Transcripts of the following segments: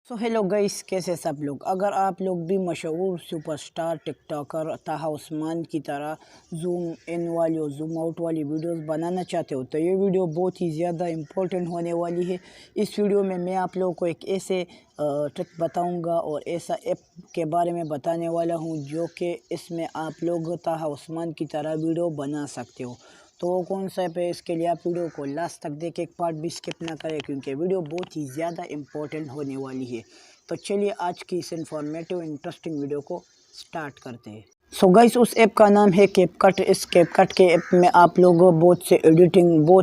Hello guys, कैसे सब लोग। अगर आप लोग भी मशहूर सुपरस्टार टिकटॉकर ताहा उस्मान की तरह जूम इन वाली और जूम आउट वाली वीडियोस बनाना चाहते हो तो ये वीडियो बहुत ही ज़्यादा इम्पोर्टेंट होने वाली है। इस वीडियो में मैं आप लोगों को एक ऐसे ट्रिक बताऊंगा और ऐसा ऐप के बारे में बताने वाला हूं जो कि इसमें आप लोग ताहा उस्मान की तरह वीडियो बना सकते हो। तो वो कौन सा ऐप है, इसके लिए आप वीडियो को लास्ट तक देखें, एक पार्ट भी स्किप ना करें क्योंकि वीडियो बहुत ही ज़्यादा इम्पोर्टेंट होने वाली है। तो चलिए आज की इस इन्फॉर्मेटिव इंटरेस्टिंग वीडियो को स्टार्ट करते हैं। सो गाइस, उस ऐप का नाम है कैपकट। इस कैपकट के ऐप में आप लोग बहुत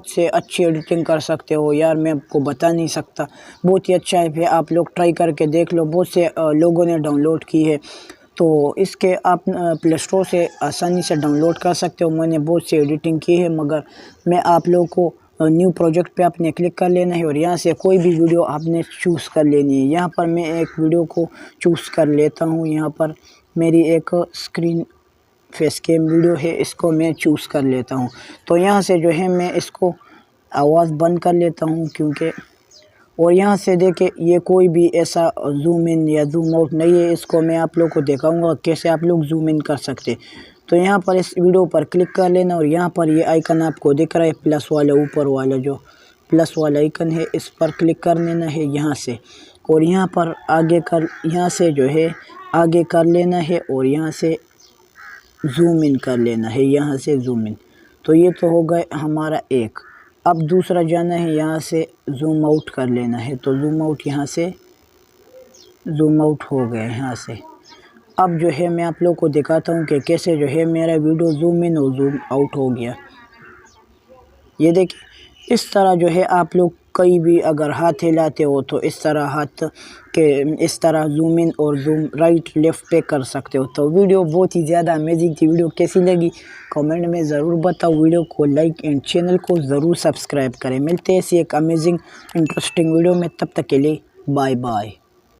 से अच्छी एडिटिंग कर सकते हो। यार मैं आपको बता नहीं सकता, बहुत ही अच्छा ऐप है, आप लोग ट्राई करके देख लो। बहुत से लोगों ने डाउनलोड की है, तो इसके आप प्ले स्टोर से आसानी से डाउनलोड कर सकते हो। मैंने बहुत सी एडिटिंग की है, मगर मैं आप लोगों को न्यू प्रोजेक्ट पे आपने क्लिक कर लेना है और यहाँ से कोई भी वीडियो आपने चूज़ कर लेनी है। यहाँ पर मैं एक वीडियो को चूज़ कर लेता हूँ। यहाँ पर मेरी एक स्क्रीन फेस कैम वीडियो है, इसको मैं चूज़ कर लेता हूँ। तो यहाँ से जो है मैं इसको आवाज़ बंद कर लेता हूँ क्योंकि, और यहाँ से देखे ये कोई भी ऐसा जूम इन या जूम आउट नहीं है। इसको मैं आप लोग को दिखाऊंगा कैसे आप लोग जूम इन कर सकते। तो यहाँ पर इस वीडियो पर क्लिक कर लेना और यहाँ पर ये आइकन आपको दिख रहा है प्लस वाला, ऊपर वाला जो प्लस वाला आइकन है, इस पर क्लिक कर लेना है यहाँ से। और यहाँ पर यहाँ से जो है आगे कर लेना है और यहाँ से जूम इन कर लेना है, यहाँ से जूम इन। तो ये तो हो गए हमारा एक। अब दूसरा जाना है, यहाँ से जूम आउट कर लेना है। तो जूम आउट, यहाँ से जूम आउट हो गए यहाँ से। अब जो है मैं आप लोगों को दिखाता हूँ कि कैसे जो है मेरा वीडियो जूम इन और जूम आउट हो गया। ये देखिए, इस तरह जो है आप लोग कहीं भी अगर हाथ हिलाते हो तो इस तरह हाथ के इस तरह जूम इन और जूम राइट लेफ़्ट पे कर सकते हो। तो वीडियो बहुत ही ज़्यादा अमेजिंग थी। वीडियो कैसी लगी कमेंट में ज़रूर बताओ। वीडियो को लाइक एंड चैनल को ज़रूर सब्सक्राइब करें। मिलते हैं ऐसी एक अमेजिंग इंटरेस्टिंग वीडियो में, तब तक के लिए बाय बाय।